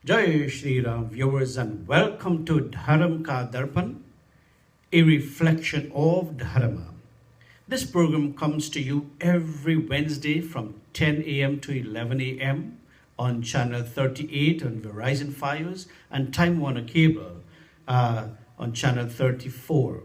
Jai Shri Ram viewers and welcome to DHARAM Ka DARPAN, a reflection of Dharma. This program comes to you every Wednesday from 10 a.m. to 11 a.m. on channel 38 on Verizon Fios and Time Warner Cable on channel 34.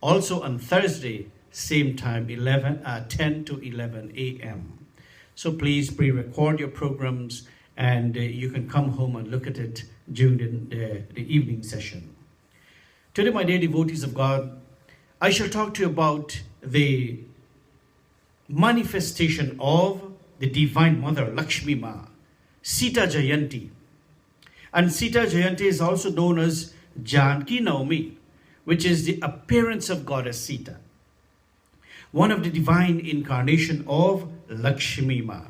Also on Thursday, same time 10 to 11 a.m. So please pre-record your programs and you can come home and look at it during the evening session. Today, my dear devotees of God, I shall talk to you about the manifestation of the Divine Mother, Lakshmi Ma, Sita Jayanti. And Sita Jayanti is also known as Janki Naumi, which is the appearance of Goddess Sita, one of the divine incarnation of Lakshmi Ma.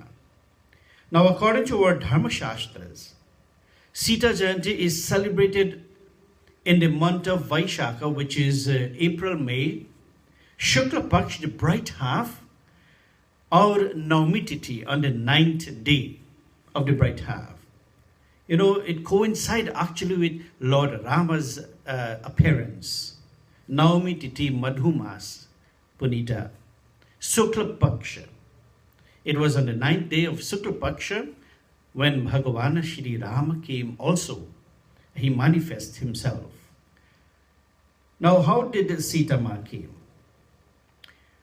Now, according to our Dharma Shastras, Sita Jayanti is celebrated in the month of Vaishakha, which is April-May, Shukla Paksh, the bright half, or Naumi Tithi on the 9th day of the bright half. You know, it coincides actually with Lord Rama's appearance. Naumi Tithi Madhumas Punita, Shukla Paksha. It was on the 9th day of Shukla Paksha when Bhagavan Shri Rama came also. He manifests himself. Now, how did Sita Ma came?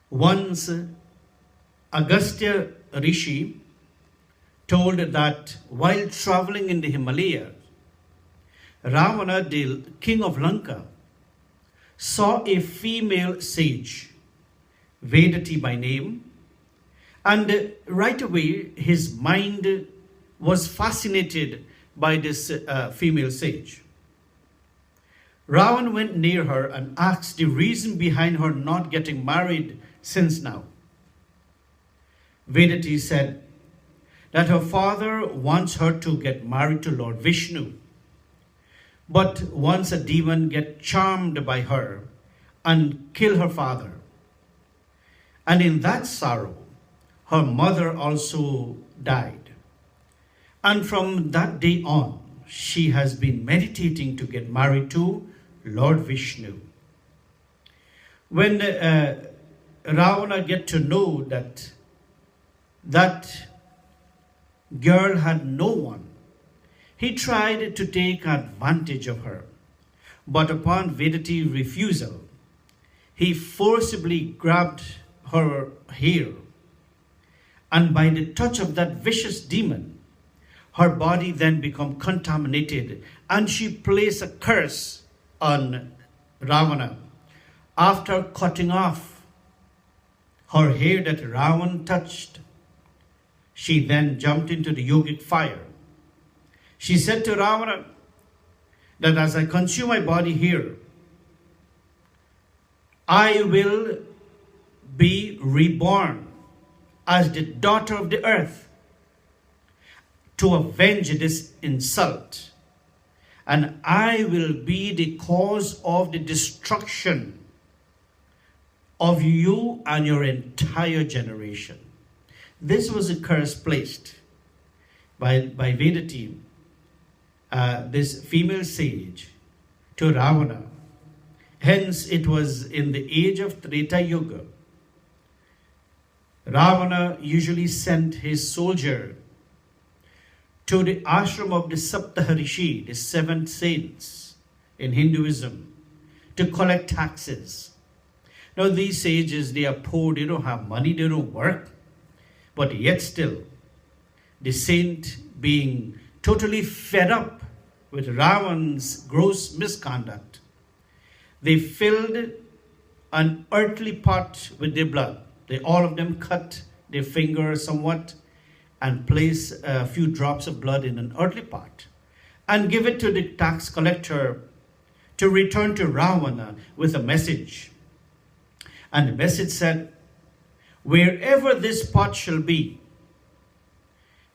Once Agastya Rishi told that while traveling in the Himalayas, Ravana, the king of Lanka, saw a female sage, Vedati by name, and right away his mind was fascinated by this female sage. Ravan went near her and asked the reason behind her not getting married since now. Vedati said that her father wants her to get married to Lord Vishnu. But once a demon get charmed by her and kill her father. And in that sorrow, her mother also died. And from that day on, she has been meditating to get married to Lord Vishnu. When Ravana get to know that that girl had no one, he tried to take advantage of her. But upon Vedati's refusal, he forcibly grabbed her hair. And by the touch of that vicious demon, her body then became contaminated, and she placed a curse on Ravana. After cutting off her hair that Ravana touched, she then jumped into the yogic fire. She said to Ravana that as I consume my body here, I will be reborn as the daughter of the earth to avenge this insult. And I will be the cause of the destruction of you and your entire generation. This was a curse placed by Vedati, this female sage, to Ravana. Hence, it was in the age of Treta Yuga. Ravana usually sent his soldier to the ashram of the Saptaharishi, the 7 saints in Hinduism, to collect taxes. Now these sages, they are poor, they don't have money, they don't work. But yet still, the saint being totally fed up with Ravan's gross misconduct, they filled an earthly pot with their blood. They all of them cut their finger somewhat and place a few drops of blood in an earthly pot and give it to the tax collector to return to Ravana with a message. And the message said, wherever this pot shall be,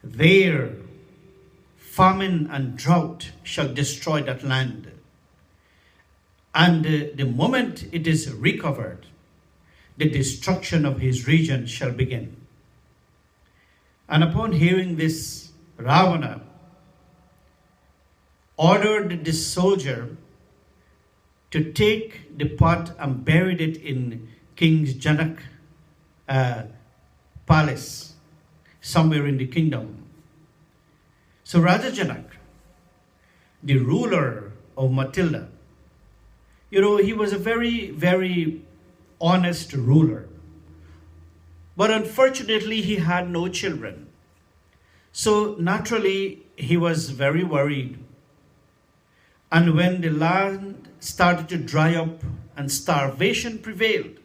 there famine and drought shall destroy that land. And the moment it is recovered, the destruction of his region shall begin. And upon hearing this, Ravana ordered this soldier to take the pot and buried it in King Janak palace, somewhere in the kingdom. So Raja Janak, the ruler of Matilda, he was a very, very honest ruler. But unfortunately, he had no children. So naturally, he was very worried. And when the land started to dry up and starvation prevailed,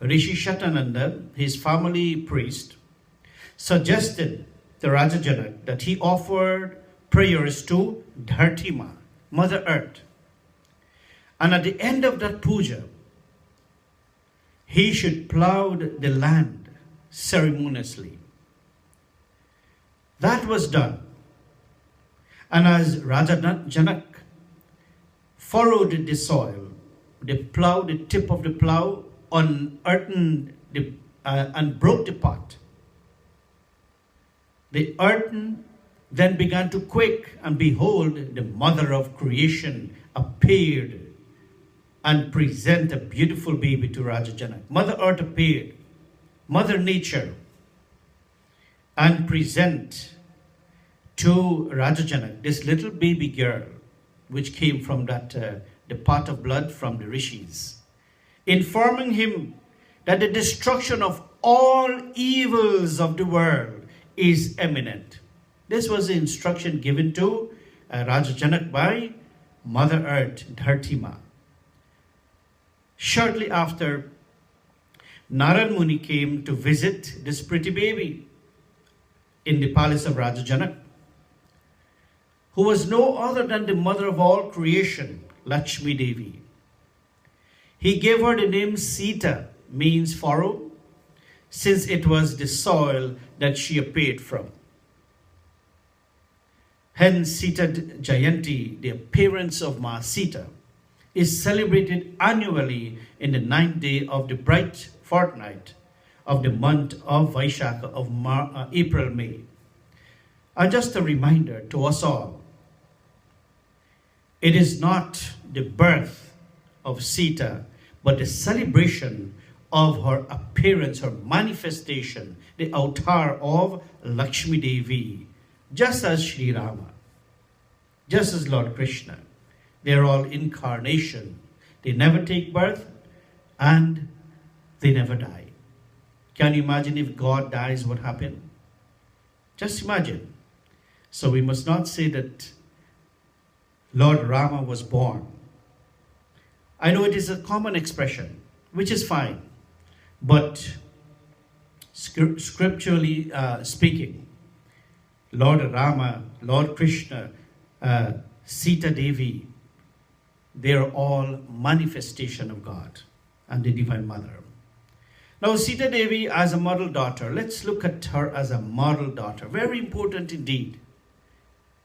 Rishi Shatananda, his family priest, suggested to Raja Janak that he offered prayers to Dhartima, Mother Earth. And at the end of that puja, he should plow the land ceremoniously. That was done. And as Raja Janak furrowed the soil, the tip of the plow unearthed and broke the pot. The earth then began to quake, and behold, the mother of creation appeared and present a beautiful baby to Raja Janak. Mother Earth appeared, Mother Nature, and present to Raja Janak this little baby girl, which came from the pot of blood from the rishis, informing him that the destruction of all evils of the world is imminent. This was the instruction given to Raja Janak by Mother Earth, Dhartima. Shortly after, Narad Muni came to visit this pretty baby in the palace of Raja Janak, who was no other than the mother of all creation, Lakshmi Devi. He gave her the name Sita, means furrow, since it was the soil that she appeared from. Hence, Sita Jayanti, the appearance of Ma Sita, is celebrated annually in the 9th day of the bright fortnight of the month of Vaishakha of April-May. And just a reminder to us all, it is not the birth of Sita, but the celebration of her appearance, her manifestation, the avatar of Lakshmi Devi, just as Sri Rama, just as Lord Krishna. They are all incarnation. They never take birth and they never die. Can you imagine if God dies, what happened? Just imagine. So we must not say that Lord Rama was born. I know it is a common expression, which is fine. But scripturally speaking, Lord Rama, Lord Krishna, Sita Devi, they are all manifestation of God and the Divine Mother. Now, Sita Devi as a model daughter, let's look at her as a model daughter. Very important indeed.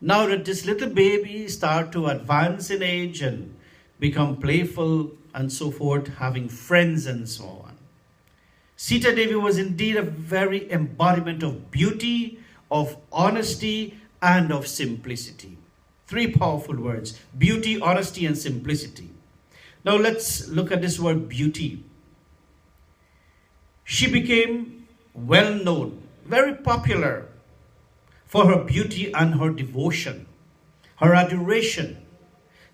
Now that this little baby start to advance in age and become playful and so forth, having friends and so on, Sita Devi was indeed a very embodiment of beauty, of honesty, and of simplicity. Three powerful words: beauty, honesty, and simplicity. Now let's look at this word beauty. She became well known, very popular for her beauty and her devotion, her adoration,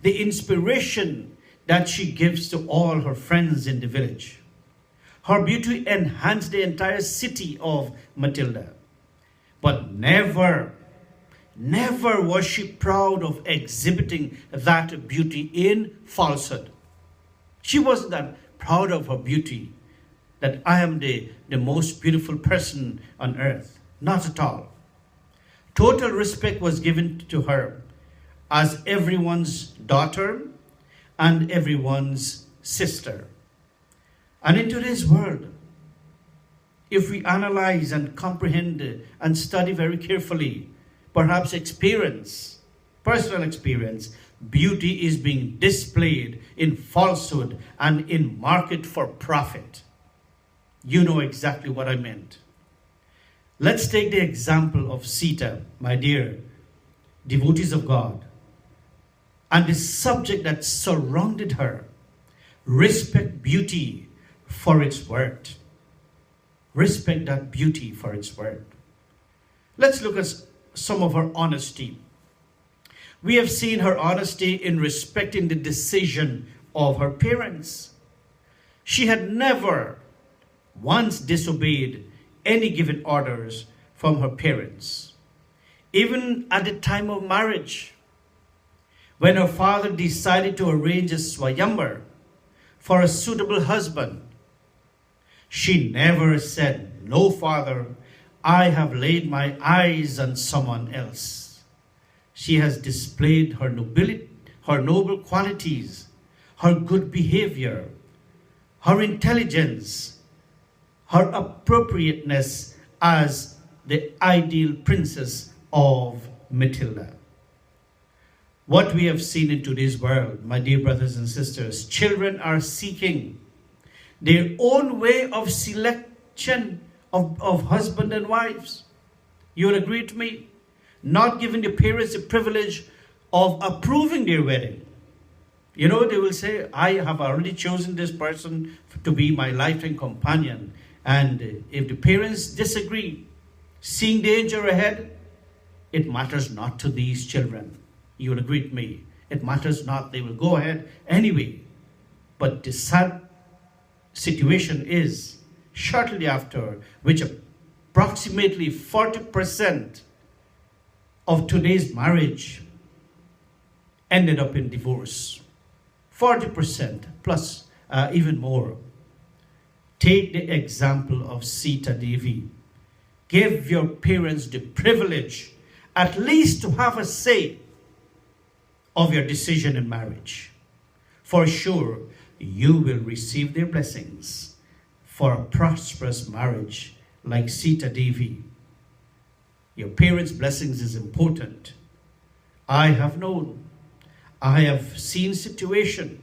the inspiration that she gives to all her friends in the village. Her beauty enhanced the entire city of Matilda. But never was she proud of exhibiting that beauty in falsehood. She wasn't that proud of her beauty, that I am the most beautiful person on earth. Not at all. Total respect was given to her as everyone's daughter and everyone's sister. And in today's world, if we analyze and comprehend and study very carefully, perhaps personal experience, beauty is being displayed in falsehood and in market for profit. You know exactly what I meant. Let's take the example of Sita, my dear devotees of God. and the subject that surrounded her. Respect beauty for its worth. Respect that beauty for its worth. Let's look at some of her honesty. We have seen her honesty in respecting the decision of her parents. She had never once disobeyed any given orders from her parents. Even at the time of marriage, when her father decided to arrange a swayamvar for a suitable husband, she never said, "No, father, I have laid my eyes on someone else." She has displayed her nobility, her noble qualities, her good behavior, her intelligence, her appropriateness as the ideal princess of Matilda. What we have seen in today's world, my dear brothers and sisters, children are seeking their own way of selection of husband and wives. You will agree to me? Not giving the parents the privilege of approving their wedding. You know, they will say, "I have already chosen this person to be my lifetime companion." And if the parents disagree, seeing danger ahead, it matters not to these children. You will agree with me. It matters not. They will go ahead anyway. But the sad situation is, shortly after, which approximately 40% of today's marriage ended up in divorce. 40% plus even more. Take the example of Sita Devi. Give your parents the privilege at least to have a say of your decision in marriage. For sure, you will receive their blessings for a prosperous marriage like Sita Devi. Your parents' blessings is important. I have known, I have seen situation.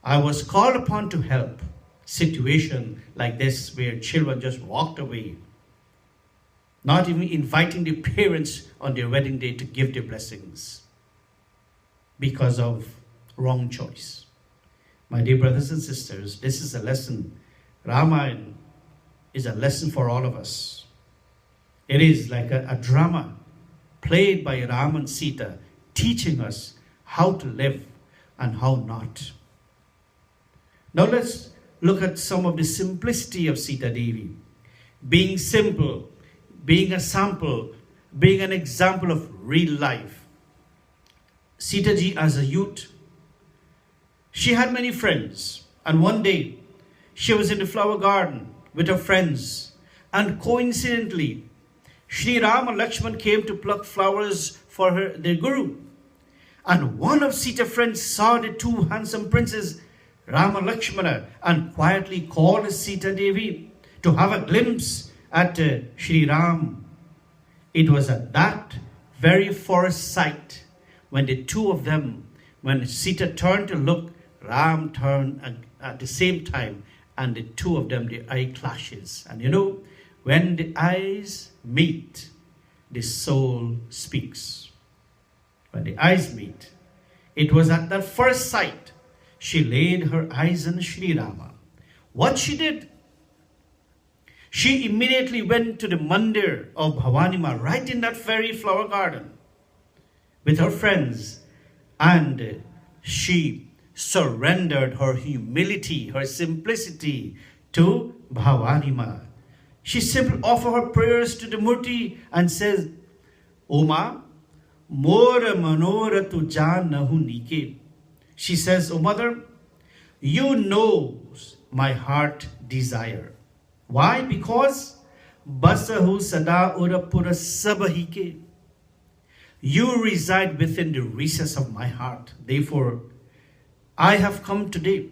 I was called upon to help situation like this where children just walked away, not even inviting the parents on their wedding day to give their blessings because of wrong choice. My dear brothers and sisters, this is a lesson. Ramayana is a lesson for all of us. It is like a drama played by Ram and Sita, teaching us how to live and how not. Now let's look at some of the simplicity of Sita Devi. Being simple, being a sample, being an example of real life. Sita Ji, as a youth, she had many friends, and one day she was in the flower garden with her friends, and coincidentally Shri Ram and Lakshman came to pluck flowers for their guru. And one of Sita's friends saw the two handsome princes, Rama and Lakshmana, and quietly called Sita Devi to have a glimpse at Shri Ram. It was at that very first sight when the two of them, when Sita turned to look, Ram turned at the same time, and the two of them, the eye clashes. And you know, when the eyes meet, the soul speaks. When the eyes meet, it was at that first sight she laid her eyes on Shri Rama. What she did? She immediately went to the mandir of Bhavanima, right in that very flower garden, with her friends, and she surrendered her humility, her simplicity to Bhavanima. She simply offered her prayers to the Murti and says, "Oma, mora manora tu jan nahu nike." She says, "Oh mother, you know my heart desire." Why? Because basahu sada urapura sabahike. You reside within the recess of my heart. Therefore, I have come today.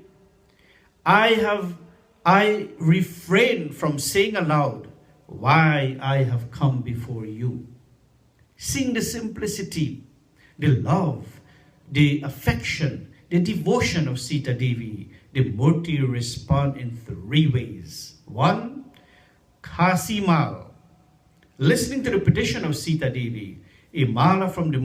I refrain from saying aloud why I have come before you. Seeing the simplicity, the love, the affection, the devotion of Sita Devi, the Murti respond in three ways. One, Khasi Mal. Listening to the petition of Sita Devi, a mala from the